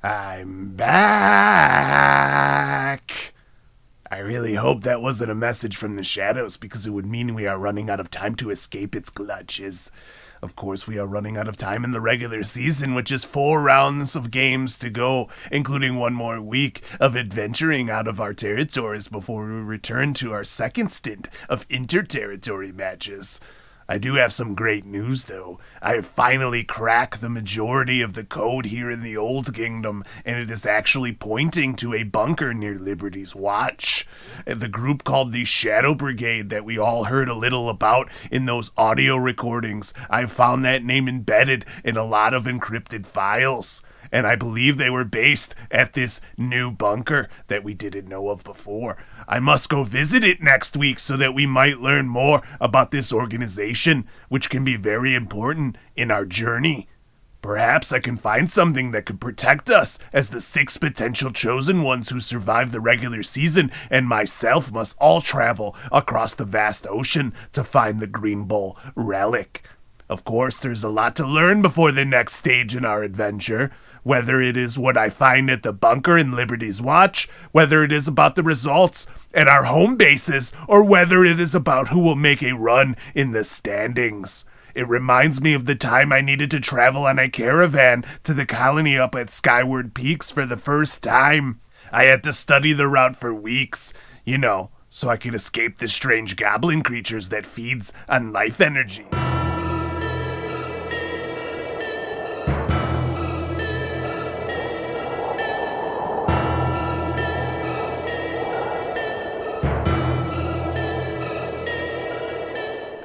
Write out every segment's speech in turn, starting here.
I'm back. I really hope that wasn't a message from the shadows because it would mean we are running out of time to escape its clutches. Of course, we are running out of time in the regular season, which is 4 rounds of games to go, including one more week of adventuring out of our territories before we return to our second stint of inter-territory matches. I do have some great news, though. I have finally cracked the majority of the code here in the Old Kingdom, and it is actually pointing to a bunker near Liberty's Watch. The group called the Shadow Brigade that we all heard a little about in those audio recordings. I found that name embedded in a lot of encrypted files. And I believe they were based at this new bunker that we didn't know of before. I must go visit it next week so that we might learn more about this organization, which can be very important in our journey. Perhaps I can find something that could protect us as the 6 potential chosen ones who survive the regular season and myself must all travel across the vast ocean to find the Green Bull relic. Of course, there's a lot to learn before the next stage in our adventure. Whether it is what I find at the bunker in Liberty's Watch, whether it is about the results at our home bases, or whether it is about who will make a run in the standings. It reminds me of the time I needed to travel on a caravan to the colony up at Skyward Peaks for the first time. I had to study the route for weeks, so I could escape the strange goblin creatures that feeds on life energy.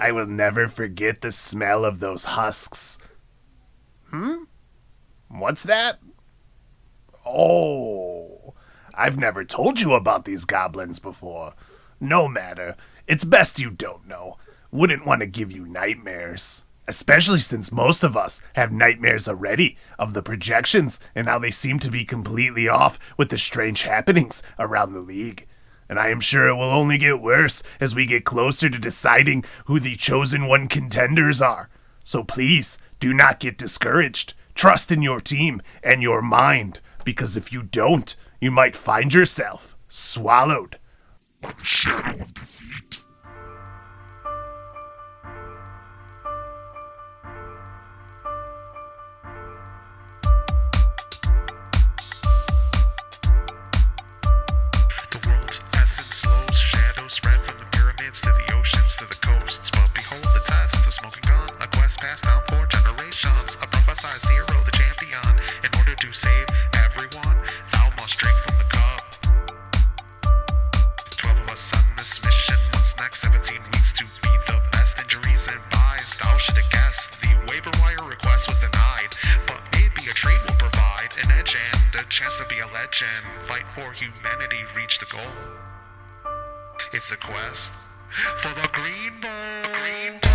I will never forget the smell of those husks. What's that? Oh, I've never told you about these goblins before. No matter. It's best you don't know. Wouldn't want to give you nightmares. Especially since most of us have nightmares already of the projections and how they seem to be completely off with the strange happenings around the league. And I am sure it will only get worse as we get closer to deciding who the chosen one contenders are. So please, do not get discouraged. Trust in your team and your mind, because if you don't, you might find yourself swallowed by the shadow of defeat. Spread from the pyramids to the oceans to the coasts. But behold the test, a smoking gun, a quest passed down for generations. A prophesized hero, the champion. In order to save everyone, thou must drink from the cup. 12 of us on this mission. What's next? 17 weeks to be the best. Injuries and buys, thou should have guessed. The waiver wire request was denied, but maybe a trade will provide an edge and a chance to be a legend. Fight for humanity, reach the goal. It's a quest for the Green Bull. Green Bull.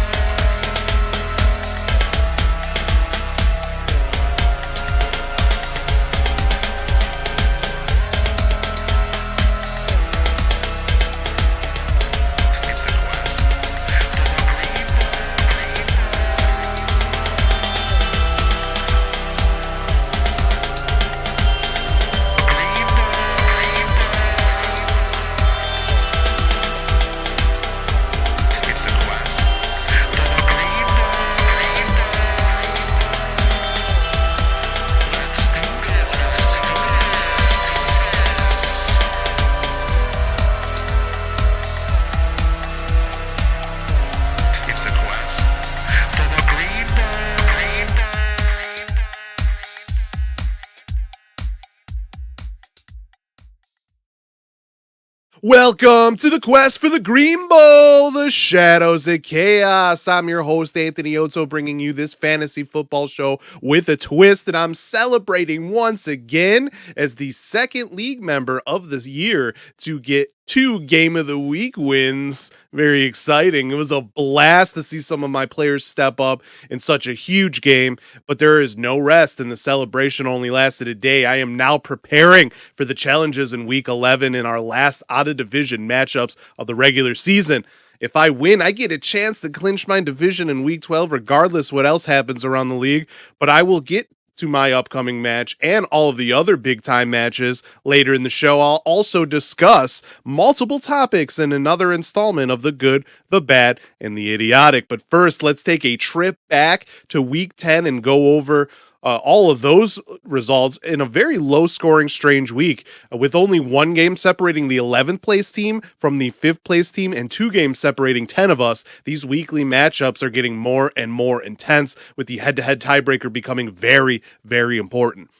Welcome to the quest for the Green Bull, the Shadows of Chaos. I'm your host, Anthony Oto, bringing you this fantasy football show with a twist, and I'm celebrating once again as the second league member of this year to get 2 Game of the Week wins. Very exciting. It was a blast to see some of my players step up in such a huge game, but there is no rest, and the celebration only lasted a day. I am now preparing for the challenges in Week 11 in our last out-of-division matchups of the regular season. If I win, I get a chance to clinch my division in Week 12 regardless what else happens around the league, but I will get to my upcoming match and all of the other big time matches later in the show, I'll also discuss multiple topics in another installment of The Good, the Bad, and the Idiotic. But first, let's take a trip back to week 10 and go over all of those results in a very low-scoring, strange week, with only one game separating the 11th place team from the 5th place team and 2 games separating 10 of us. These weekly matchups are getting more and more intense, with the head-to-head tiebreaker becoming very, very important.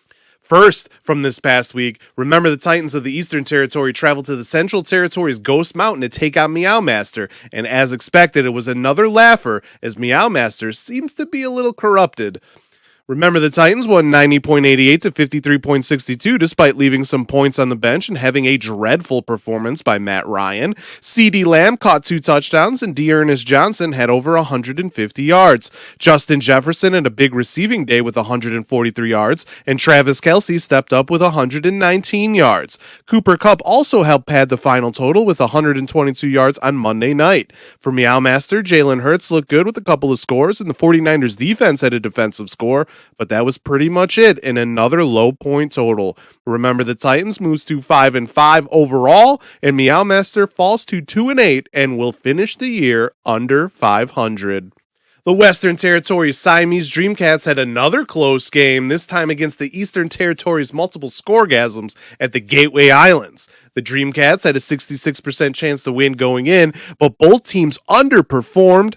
First, from this past week, remember the Titans of the Eastern Territory traveled to the Central Territory's Ghost Mountain to take on Meow Master, and as expected, it was another laugher, as Meow Master seems to be a little corrupted. Remember, the Titans won 90.88 to 53.62 despite leaving some points on the bench and having a dreadful performance by Matt Ryan. CeeDee Lamb caught 2 touchdowns and Dearness Johnson had over 150 yards. Justin Jefferson had a big receiving day with 143 yards, and Travis Kelce stepped up with 119 yards. Cooper Kupp also helped pad the final total with 122 yards on Monday night. For Meow Master, Jalen Hurts looked good with a couple of scores, and the 49ers defense had a defensive score, but that was pretty much it in another low point total. Remember, the Titans moves to 5-5 overall, and Meow Master falls to 2-8 and will finish the year under 500. The Western Territory's Siamese Dreamcats had another close game, this time against the Eastern Territory's multiple scoregasms at the Gateway Islands. The Dreamcats had a 66% chance to win going in, but both teams underperformed.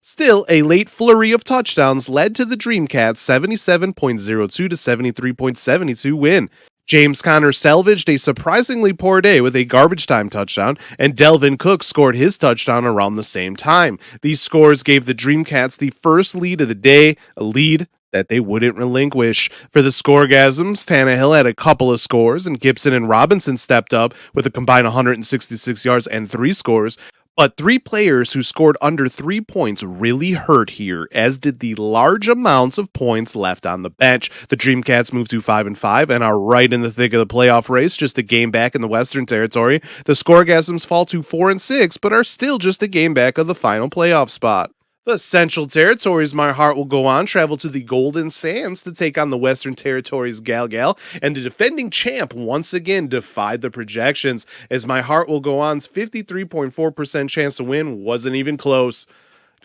Still, a late flurry of touchdowns led to the Dreamcats' 77.02 to 73.72 win. James Conner salvaged a surprisingly poor day with a garbage time touchdown, and Delvin Cook scored his touchdown around the same time. These scores gave the Dreamcats the first lead of the day, a lead that they wouldn't relinquish. For the scoregasms, Tannehill had a couple of scores, and Gibson and Robinson stepped up with a combined 166 yards and 3 scores. But 3 players who scored under 3 points really hurt here, as did the large amounts of points left on the bench. The Dreamcats move to 5-5 and are right in the thick of the playoff race, just a game back in the Western Territory. The Scoregasms fall to 4-6, but are still just a game back of the final playoff spot. The Central Territory's My Heart Will Go On travel to the Golden Sands to take on the Western Territory's Gal Gal, and the defending champ once again defied the projections, as My Heart Will Go On's 53.4% chance to win wasn't even close.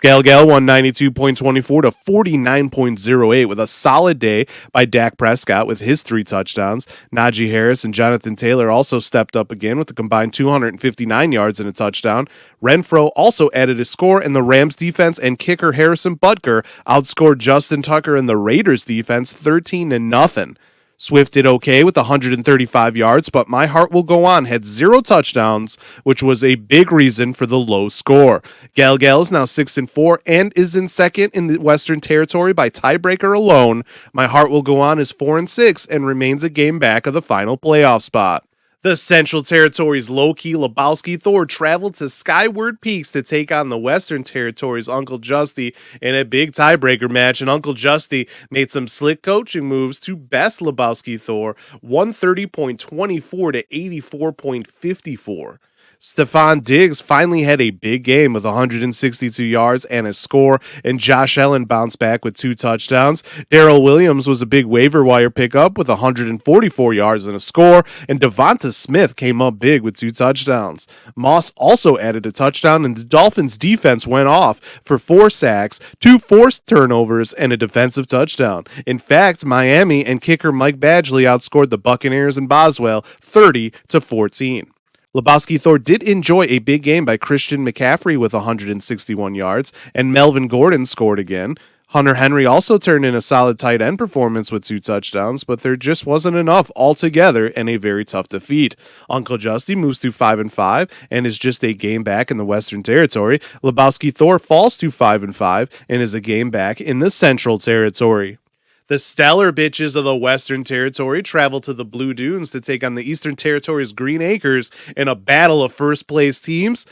Gal Gal won 92.24 to 49.08 with a solid day by Dak Prescott with his 3 touchdowns. Najee Harris and Jonathan Taylor also stepped up again with a combined 259 yards and a touchdown. Renfro also added a score, and the Rams defense and kicker Harrison Butker outscored Justin Tucker and the Raiders defense 13-0. Swift did okay with 135 yards, but My Heart Will Go On had 0 touchdowns, which was a big reason for the low score. Gal Gal is now 6-4 and is in second in the Western Territory by tiebreaker alone. My Heart Will Go On is 4-6 and remains a game back of the final playoff spot. The Central Territory's low-key Lebowski Thor traveled to Skyward Peaks to take on the Western Territory's Uncle Justy in a big tiebreaker match, and Uncle Justy made some slick coaching moves to best Lebowski Thor 130.24 to 84.54. Stephon Diggs finally had a big game with 162 yards and a score, and Josh Allen bounced back with 2 touchdowns. Darrell Williams was a big waiver wire pickup with 144 yards and a score, and Devonta Smith came up big with 2 touchdowns. Moss also added a touchdown, and the Dolphins' defense went off for 4 sacks, 2 forced turnovers, and a defensive touchdown. In fact, Miami and kicker Mike Badgley outscored the Buccaneers and Boswell 30-14. Lebowski Thor did enjoy a big game by Christian McCaffrey with 161 yards, and Melvin Gordon scored again. Hunter Henry also turned in a solid tight end performance with 2 touchdowns, but there just wasn't enough altogether in a very tough defeat. Uncle Justy moves to 5-5 and is just a game back in the Western Territory. Lebowski Thor falls to 5-5 and is a game back in the Central Territory. The Stellar Bitches of the Western Territory travel to the Blue Dunes to take on the Eastern Territory's Green Acres in a battle of first-place teams.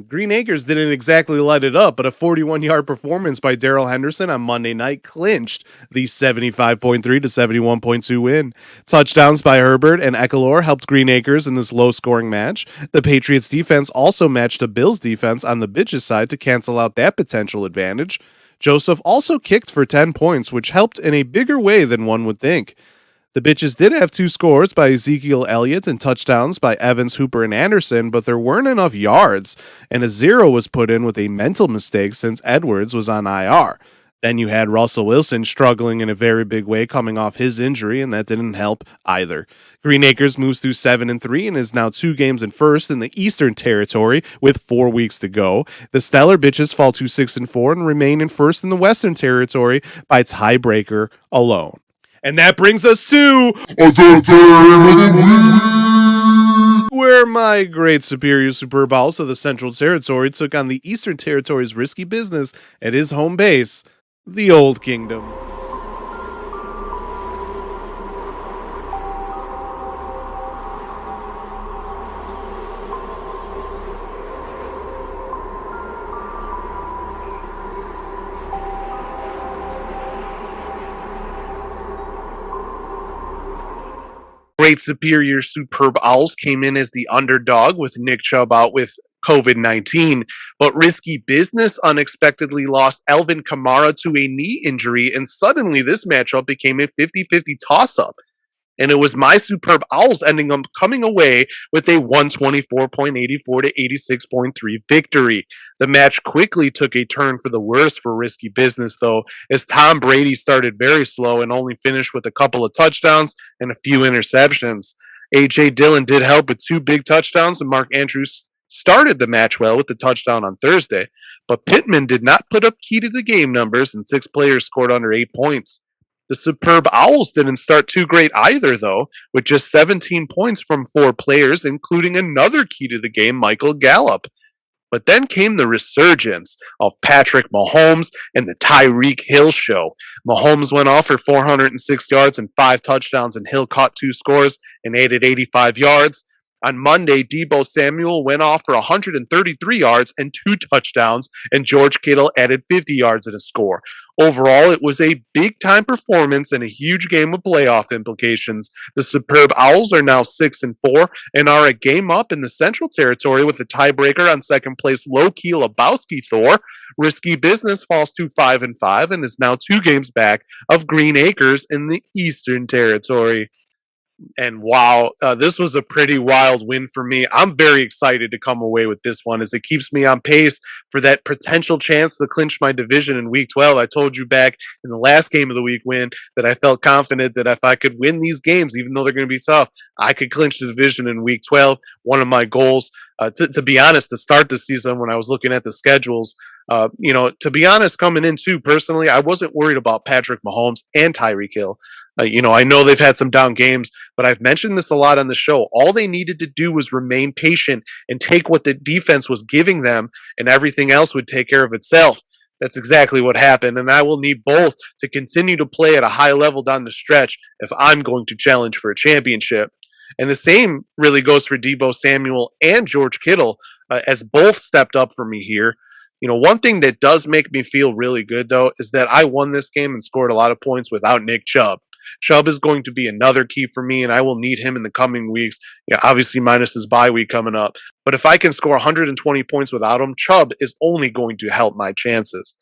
Green Acres didn't exactly light it up, but a 41-yard performance by Darrell Henderson on Monday night clinched the 75.3 to 71.2 win. Touchdowns by Herbert and Ekelor helped Green Acres in this low-scoring match. The Patriots' defense also matched a Bills' defense on the Bitches' side to cancel out that potential advantage. Joseph also kicked for 10 points, which helped in a bigger way than one would think. The Bitches did have 2 scores by Ezekiel Elliott and touchdowns by Evans, Hooper, and Anderson, but there weren't enough yards, and a 0 was put in with a mental mistake since Edwards was on IR. Then you had Russell Wilson struggling in a very big way coming off his injury, and that didn't help either. Green Acres moves through 7-3 and is now 2 games in first in the Eastern Territory with 4 weeks to go. The Stellar Bitches fall to 6-4 and remain in first in the Western Territory by tiebreaker alone. And that brings us to where my great superior Superb Owls of the Central Territory took on the Eastern Territory's risky business at his home base, the Old Kingdom. Great superior Superb Owls came in as the underdog with Nick Chubb out with COVID-19, but Risky Business unexpectedly lost Alvin Kamara to a knee injury, and suddenly this matchup became a 50-50 toss-up. And it was my Superb Owls ending up coming away with a 124.84 to 86.3 victory. The match quickly took a turn for the worse for Risky Business, though, as Tom Brady started very slow and only finished with a couple of touchdowns and a few interceptions. A.J. Dillon did help with 2 big touchdowns, and Mark Andrews started the match well with the touchdown on Thursday. But Pittman did not put up key to the game numbers, and 6 players scored under 8 points. The Superb Owls didn't start too great either, though, with just 17 points from 4 players, including another key to the game, Michael Gallup. But then came the resurgence of Patrick Mahomes and the Tyreek Hill show. Mahomes went off for 406 yards and 5 touchdowns, and Hill caught 2 scores and added 85 yards. On Monday, Deebo Samuel went off for 133 yards and 2 touchdowns, and George Kittle added 50 yards and a score. Overall, it was a big-time performance and a huge game with playoff implications. The Superb Owls are now 6-4 and are a game up in the Central Territory with a tiebreaker on second-place low-key Lebowski Thor. Risky Business falls to 5-5 and is now 2 games back of Green Acres in the Eastern Territory. And wow, this was a pretty wild win for me. I'm very excited to come away with this one as it keeps me on pace for that potential chance to clinch my division in Week 12. I told you back in the last game of the week win that I felt confident that if I could win these games, even though they're going to be tough, I could clinch the division in Week 12. One of my goals, to be honest, to start the season when I was looking at the schedules, to be honest, coming in too, personally, I wasn't worried about Patrick Mahomes and Tyreek Hill. I know they've had some down games, but I've mentioned this a lot on the show. All they needed to do was remain patient and take what the defense was giving them, and everything else would take care of itself. That's exactly what happened, and I will need both to continue to play at a high level down the stretch if I'm going to challenge for a championship. And the same really goes for Deebo Samuel and George Kittle, as both stepped up for me here. One thing that does make me feel really good, though, is that I won this game and scored a lot of points without Nick Chubb. Chubb is going to be another key for me, and I will need him in the coming weeks, obviously minus his bye week coming up. But if I can score 120 points without him, Chubb is only going to help my chances.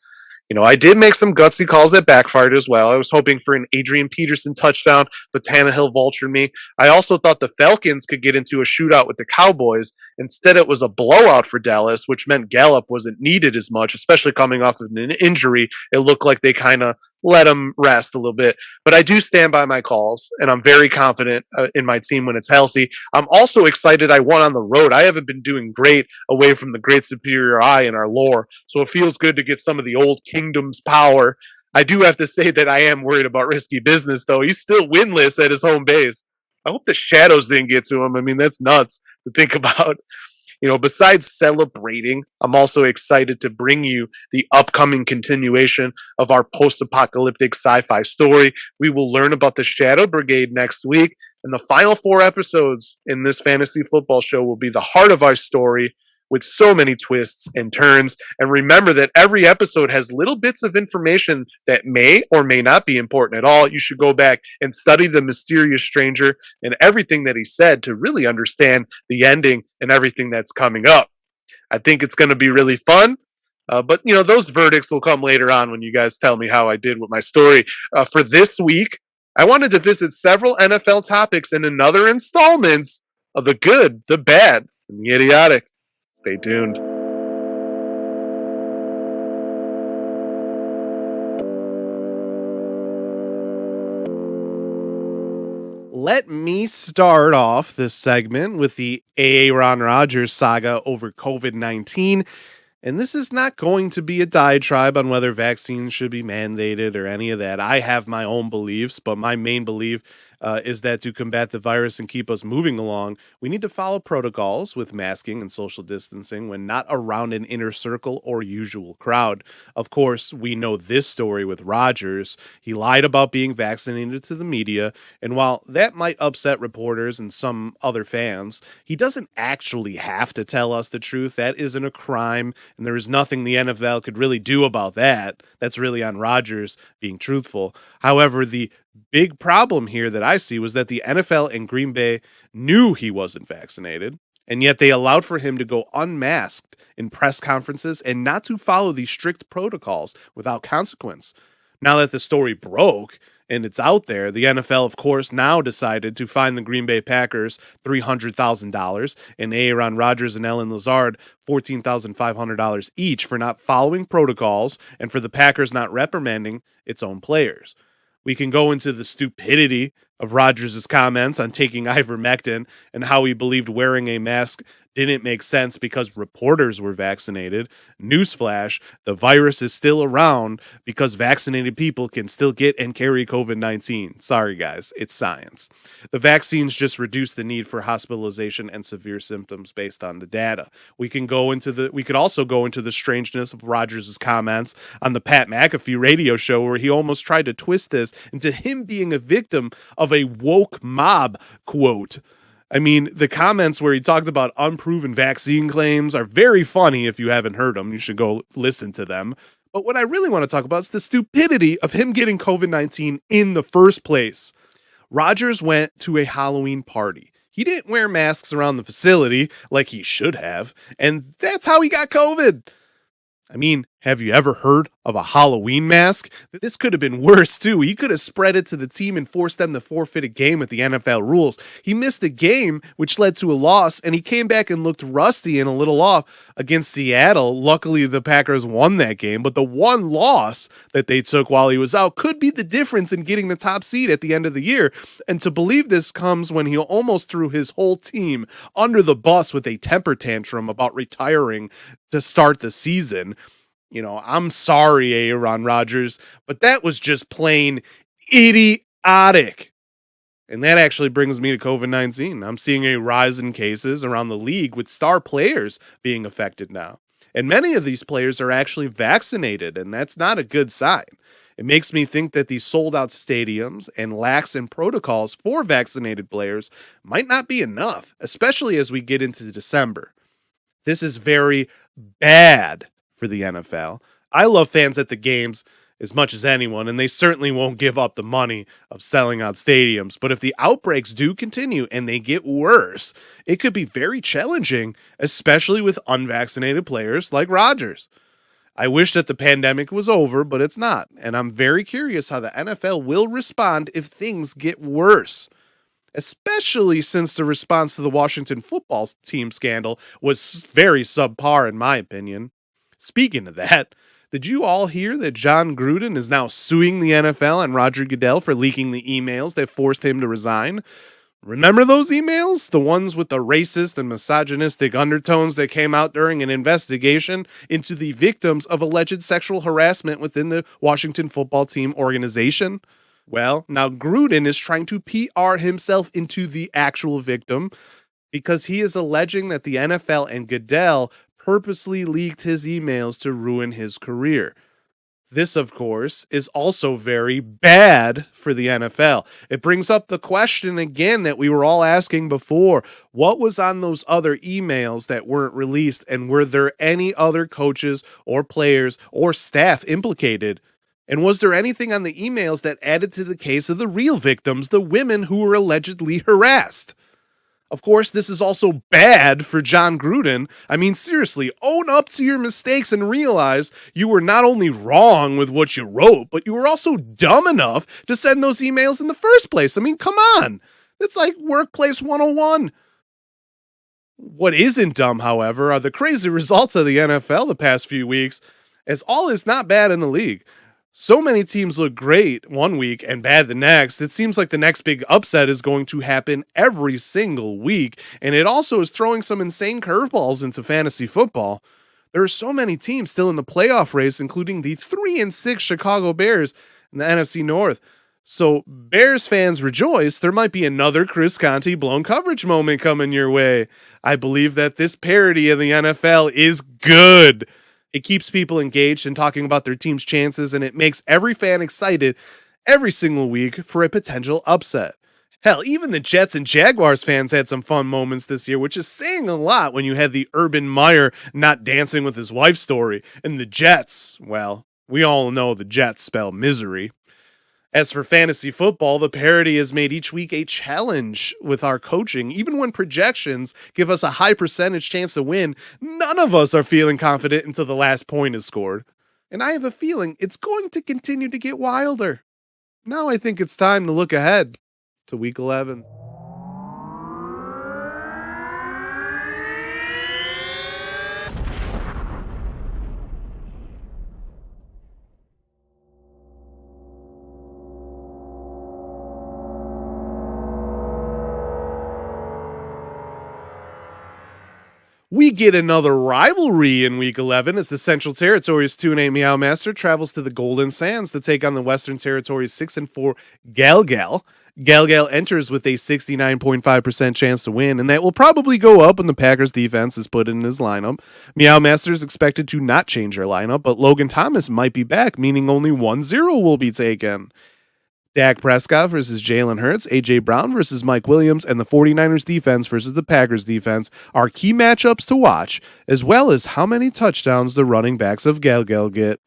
I did make some gutsy calls that backfired as well. I was hoping for an Adrian Peterson touchdown, but Tannehill vultured me. I also thought the Falcons could get into a shootout with the Cowboys. Instead, it was a blowout for Dallas, which meant Gallup wasn't needed as much, especially coming off of an injury. It looked like they kind of let him rest a little bit. But I do stand by my calls, and I'm very confident in my team when it's healthy. I'm also excited I won on the road. I haven't been doing great away from the Great Superior Eye in our lore, so it feels good to get some of the Old Kingdom's power. I do have to say that I am worried about Risky Business, though. He's still winless at his home base. I hope the Shadows didn't get to him. I mean, that's nuts to think about. Besides celebrating, I'm also excited to bring you the upcoming continuation of our post-apocalyptic sci-fi story. We will learn about the Shadow Brigade next week, and the final 4 episodes in this fantasy football show will be the heart of our story, with so many twists and turns. And remember that every episode has little bits of information that may or may not be important at all. You should go back and study the mysterious stranger and everything that he said to really understand the ending and everything that's coming up. I think it's going to be really fun. But those verdicts will come later on when you guys tell me how I did with my story. For this week, I wanted to visit several NFL topics in another installment of the good, the bad, and the idiotic. Stay tuned. Let me start off this segment with the Aaron Rodgers saga over COVID-19. And this is not going to be a diatribe on whether vaccines should be mandated or any of that. I have my own beliefs, but my main belief is that to combat the virus and keep us moving along, we need to follow protocols with masking and social distancing when not around an inner circle or usual crowd. Of course, we know this story with Rodgers. He lied about being vaccinated to the media, and while that might upset reporters and some other fans, he doesn't actually have to tell us the truth. That isn't a crime, and there is nothing the NFL could really do about that. That's really on Rodgers being truthful. However, the big problem here that I see was that the NFL and Green Bay knew he wasn't vaccinated, and yet they allowed for him to go unmasked in press conferences and not to follow these strict protocols without consequence. Now that the story broke and it's out there, the NFL, of course, now decided to fine the Green Bay Packers $300,000 and Aaron Rodgers and Ellen Lazard $14,500 each for not following protocols and for the Packers not reprimanding its own players. We can go into the stupidity of Rodgers' comments on taking ivermectin and how he believed wearing a mask didn't make sense because reporters were vaccinated. Newsflash, the virus is still around because vaccinated people can still get and carry COVID-19. Sorry, guys, it's science. The vaccines just reduce the need for hospitalization and severe symptoms based on the data. We could also go into the strangeness of Rodgers' comments on the Pat McAfee radio show where he almost tried to twist this into him being a victim of a woke mob quote. I mean, the comments where he talked about unproven vaccine claims are very funny. If you haven't heard them, you should go listen to them. But what I really want to talk about is the stupidity of him getting COVID-19 in the first place. Rodgers went to a Halloween party. He didn't wear masks around the facility like he should have, and that's how he got COVID. I mean, have you ever heard of a Halloween mask? This could have been worse, too. He could have spread it to the team and forced them to forfeit a game with the NFL rules. He missed a game, which led to a loss, and he came back and looked rusty and a little off against Seattle. Luckily, the Packers won that game, but the one loss that they took while he was out could be the difference in getting the top seed at the end of the year. And to believe this comes when he almost threw his whole team under the bus with a temper tantrum about retiring to start the season. I'm sorry, Aaron Rodgers, but that was just plain idiotic. And that actually brings me to COVID-19. I'm seeing a rise in cases around the league with star players being affected now. And many of these players are actually vaccinated, and that's not a good sign. It makes me think that these sold-out stadiums and lax in protocols for vaccinated players might not be enough, especially as we get into December. This is very bad for the NFL. I love fans at the games as much as anyone, and they certainly won't give up the money of selling out stadiums. But if the outbreaks do continue and they get worse, it could be very challenging, especially with unvaccinated players like Rodgers. I wish that the pandemic was over, but it's not. And I'm very curious how the NFL will respond if things get worse, especially since the response to the Washington football team scandal was very subpar, in my opinion. Speaking of that, did you all hear that John Gruden is now suing the NFL and Roger Goodell for leaking the emails that forced him to resign? Remember those emails? The ones with the racist and misogynistic undertones that came out during an investigation into the victims of alleged sexual harassment within the Washington football team organization? Well, now Gruden is trying to PR himself into the actual victim because he is alleging that the NFL and Goodell purposely leaked his emails to ruin his career. This, of course, is also very bad for the NFL. It brings up the question again that we were all asking before. What was on those other emails that weren't released, and were there any other coaches or players or staff implicated? And was there anything on the emails that added to the case of the real victims, the women who were allegedly harassed? Of course, this is also bad for John Gruden. I mean, seriously, own up to your mistakes and realize you were not only wrong with what you wrote, but you were also dumb enough to send those emails in the first place. I mean, come on. It's like workplace 101. What isn't dumb, however, are the crazy results of the NFL the past few weeks, as all is not bad in the league. So many teams look great one week and bad the next. It seems like the next big upset is going to happen every single week, and it also is throwing some insane curveballs into fantasy football. There are so many teams still in the playoff race, including the 3-6 Chicago Bears in the NFC North. So Bears fans rejoice, there might be another Chris Conte blown coverage moment coming your way. I believe that this parody of the NFL is good. It keeps people engaged and talking about their team's chances, and it makes every fan excited every single week for a potential upset. Hell, even the Jets and Jaguars fans had some fun moments this year, which is saying a lot when you had the Urban Meyer not dancing with his wife story. And the Jets, well, we all know the Jets spell misery. As for fantasy football, the parody has made each week a challenge with our coaching. Even when projections give us a high percentage chance to win, none of us are feeling confident until the last point is scored. And I have a feeling it's going to continue to get wilder. Now I think it's time to look ahead to week 11. We get another rivalry in Week 11 as the Central Territory's 2-8 Meow Master travels to the Golden Sands to take on the Western Territory's 6-4 Galgal. Galgal enters with a 69.5% chance to win, and that will probably go up when the Packers defense is put in his lineup. Meow Master is expected to not change their lineup, but Logan Thomas might be back, meaning only 1-0 will be taken. Dak Prescott versus Jalen Hurts, A.J. Brown versus Mike Williams, and the 49ers defense versus the Packers defense are key matchups to watch, as well as how many touchdowns the running backs of Galgal get.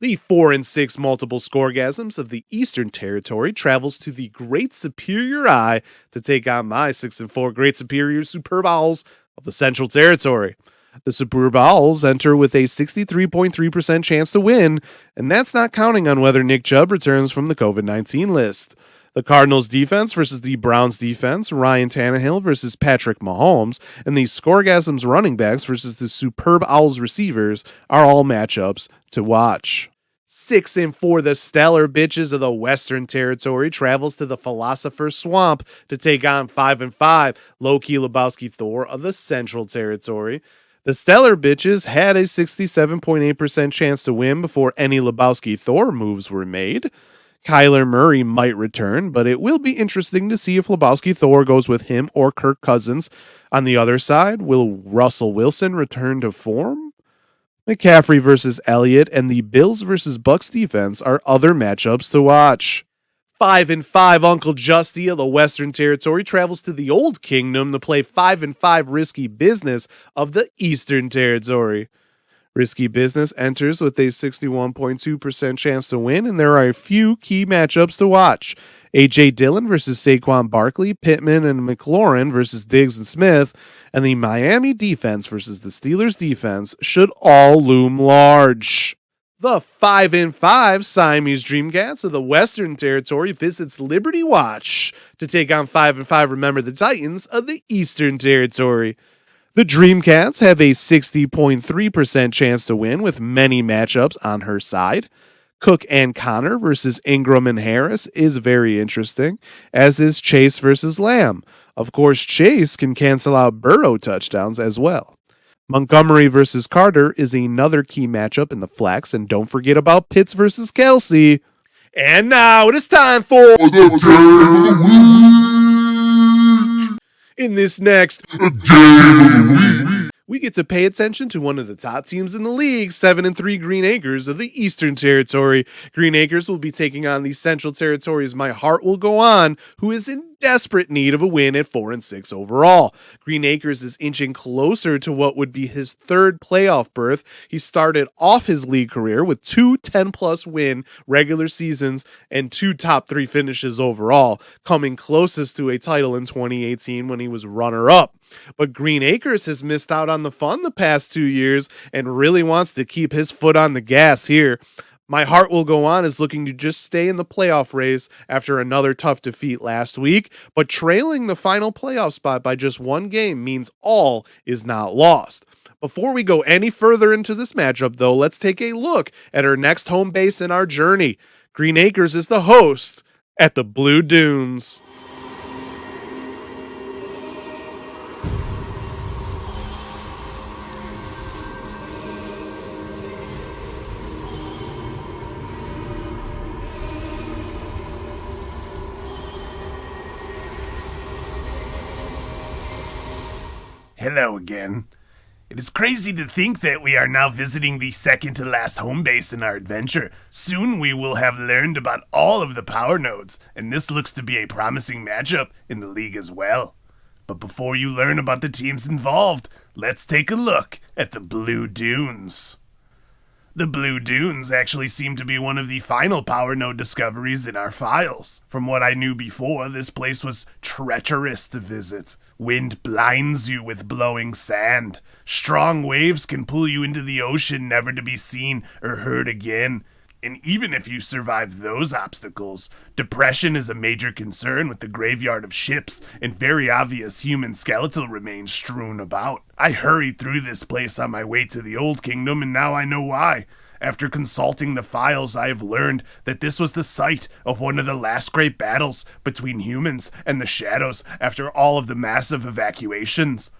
The 4-6 multiple scoregasms of the Eastern Territory travels to the Great Superior Eye to take on my 6-4 Great Superior Superb Owls of the Central Territory. The Superb Owls enter with a 63.3% chance to win, and that's not counting on whether Nick Chubb returns from the COVID-19 list. The Cardinals defense versus the Browns defense, Ryan Tannehill versus Patrick Mahomes, and the Scoregasms running backs versus the Superb Owls receivers are all matchups to watch. 6-4 the Stellar Bitches of the Western Territory travels to the Philosopher's Swamp to take on 5-5 Low-Key Lebowski Thor of the Central Territory. The Stellar Bitches had a 67.8% chance to win before any Lebowski Thor moves were made. Kyler Murray might return, but it will be interesting to see if Lebowski Thor goes with him or Kirk Cousins. On the other side, will Russell Wilson return to form? McCaffrey versus Elliott and the Bills versus Bucks defense are other matchups to watch. 5-5 Uncle Justy of the Western Territory travels to the Old Kingdom to play 5-5 Risky Business of the Eastern Territory. Risky Business enters with a 61.2% chance to win, and there are a few key matchups to watch. A.J. Dillon versus Saquon Barkley, Pittman and McLaurin versus Diggs and Smith, and the Miami defense versus the Steelers defense should all loom large. The 5-5 Siamese Dreamcats of the Western Territory visits Liberty Watch to take on 5-5 Remember the Titans of the Eastern Territory. The Dreamcats have a 60.3% chance to win with many matchups on her side. Cook and Connor versus Ingram and Harris is very interesting, as is Chase versus Lamb. Of course, Chase can cancel out Burrow touchdowns as well. Montgomery versus Carter is another key matchup in the flex, and don't forget about Pitts versus Kelsey. And now it is time for the Game of the Week. In this next Game of the Week, we get to pay attention to one of the top teams in the league, 7-3 Green Acres of the Eastern Territory. Green Acres will be taking on the Central Territory's My Heart Will Go On, who is in desperate need of a win at 4-6 overall. Green Acres is inching closer to what would be his third playoff berth. He started off his league career with 2 10-plus win regular seasons and 2 top 3 finishes overall, coming closest to a title in 2018 when he was runner-up. But Green Acres has missed out on the fun the past 2 years and really wants to keep his foot on the gas here. My Heart Will Go On is looking to just stay in the playoff race after another tough defeat last week, but trailing the final playoff spot by just 1 game means all is not lost. Before we go any further into this matchup, though, let's take a look at our next home base in our journey. Green Acres is the host at the Blue Dunes. Hello again. It is crazy to think that we are now visiting the second to last home base in our adventure. Soon we will have learned about all of the power nodes, and this looks to be a promising matchup in the league as well. But before you learn about the teams involved, let's take a look at the Blue Dunes. The Blue Dunes actually seem to be one of the final power node discoveries in our files. From what I knew before, this place was treacherous to visit. Wind blinds you with blowing sand. Strong waves can pull you into the ocean, never to be seen or heard again. And even if you survive those obstacles, depression is a major concern with the graveyard of ships and very obvious human skeletal remains strewn about. I hurried through this place on my way to the Old Kingdom, and now I know why. After consulting the files, I have learned that this was the site of one of the last great battles between humans and the Shadows after all of the massive evacuations.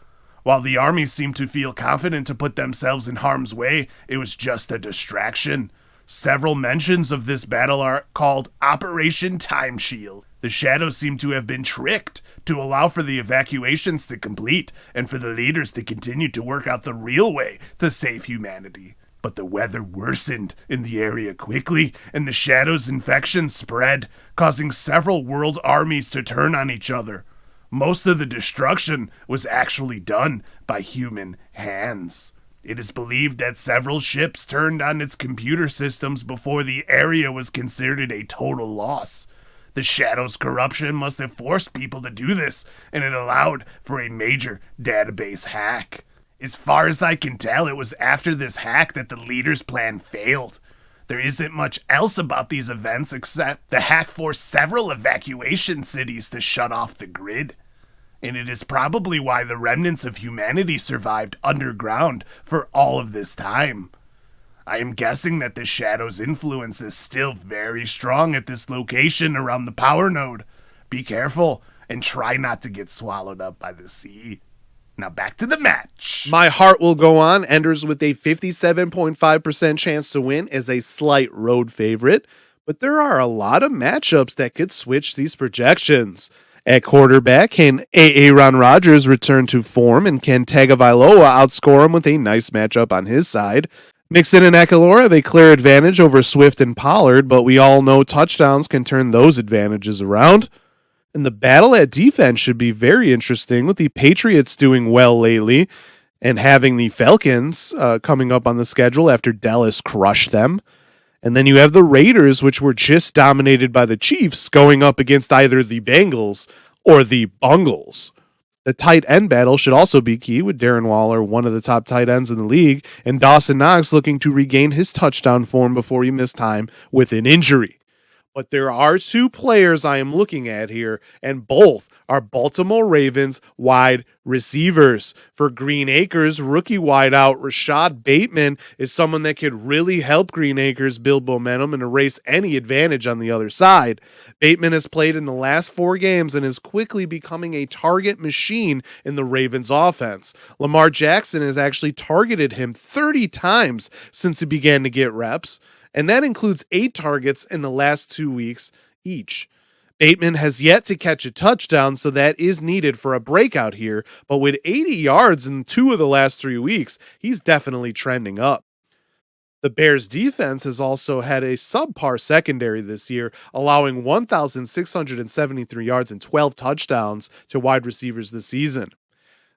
While the armies seemed to feel confident to put themselves in harm's way, it was just a distraction. Several mentions of this battle are called Operation Time Shield. The Shadows seem to have been tricked to allow for the evacuations to complete and for the leaders to continue to work out the real way to save humanity. But the weather worsened in the area quickly, and the Shadows' infection spread, causing several world armies to turn on each other. Most of the destruction was actually done by human hands. It is believed that several ships turned on its computer systems before the area was considered a total loss. The Shadows' corruption must have forced people to do this, and it allowed for a major database hack. As far as I can tell, it was after this hack that the leader's plan failed. There isn't much else about these events except the hack forced several evacuation cities to shut off the grid. And it is probably why the remnants of humanity survived underground for all of this time. I am guessing that the Shadow's influence is still very strong at this location around the power node. Be careful and try not to get swallowed up by the sea. Now back to the match. My Heart Will Go On enters with a 57.5% chance to win as a slight road favorite, but there are a lot of matchups that could switch these projections. At quarterback, can Aaron Rodgers return to form, and can Tagovailoa outscore him with a nice matchup on his side? Mixon and Eckler have a clear advantage over Swift and Pollard, but we all know touchdowns can turn those advantages around. And the battle at defense should be very interesting, with the Patriots doing well lately and having the Falcons coming up on the schedule after Dallas crushed them. And then you have the Raiders, which were just dominated by the Chiefs, going up against either the Bengals or the Bungles. The tight end battle should also be key, with Darren Waller, one of the top tight ends in the league, and Dawson Knox looking to regain his touchdown form before he missed time with an injury. But there are 2 players I am looking at here, and both are Baltimore Ravens wide receivers. For Green Acres, rookie wideout Rashad Bateman is someone that could really help Green Acres build momentum and erase any advantage on the other side. Bateman has played in the last 4 games and is quickly becoming a target machine in the Ravens offense. Lamar Jackson has actually targeted him 30 times since he began to get reps, and that includes 8 targets in the last 2 weeks each. Bateman has yet to catch a touchdown, so that is needed for a breakout here, but with 80 yards in 2 of the last 3 weeks, he's definitely trending up. The Bears defense has also had a subpar secondary this year, allowing 1,673 yards and 12 touchdowns to wide receivers this season.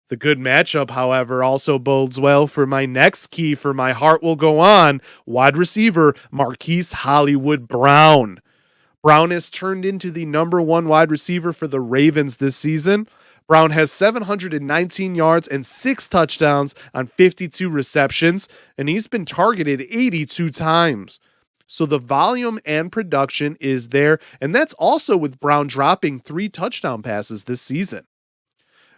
The good matchup, however, also bodes well for my next key for my heart will go on, wide receiver Marquise Hollywood Brown. Brown has turned into the number one wide receiver for the Ravens this season. Brown has 719 yards and 6 touchdowns on 52 receptions, and he's been targeted 82 times. So the volume and production is there, and that's also with Brown dropping 3 touchdown passes this season.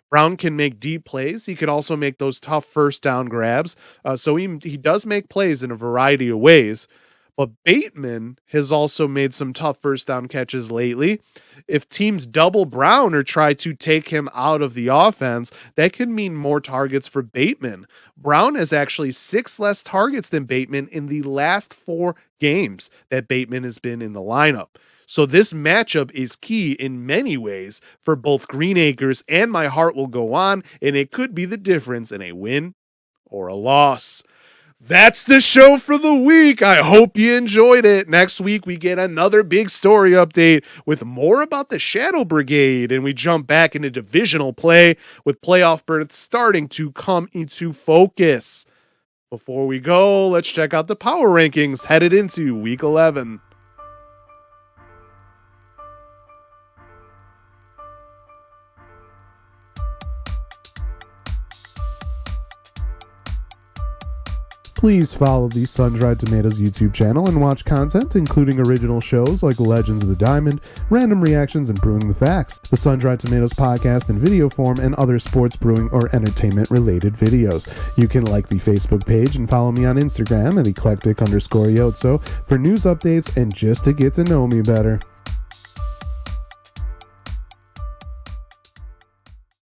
Brown can make deep plays. He could also make those tough first down grabs. So he does make plays in a variety of ways. But Bateman has also made some tough first down catches lately. If teams double Brown or try to take him out of the offense, that could mean more targets for Bateman. Brown has actually 6 less targets than Bateman in the last 4 games that Bateman has been in the lineup. So this matchup is key in many ways for both Green Acres and my heart will go on, and it could be the difference in a win or a loss. That's the show for the week. I hope you enjoyed it. Next week, we get another big story update with more about the Shadow Brigade, and we jump back into divisional play with playoff berths starting to come into focus. Before we go, let's check out the power rankings headed into week 11. Please follow the SunDried Tomatoes YouTube channel and watch content including original shows like Legends of the Diamond, Random Reactions, and Brewing the Facts, the SunDried Tomatoes podcast in video form, and other sports, brewing, or entertainment-related videos. You can like the Facebook page and follow me on Instagram at eclectic_yotso for news updates and just to get to know me better.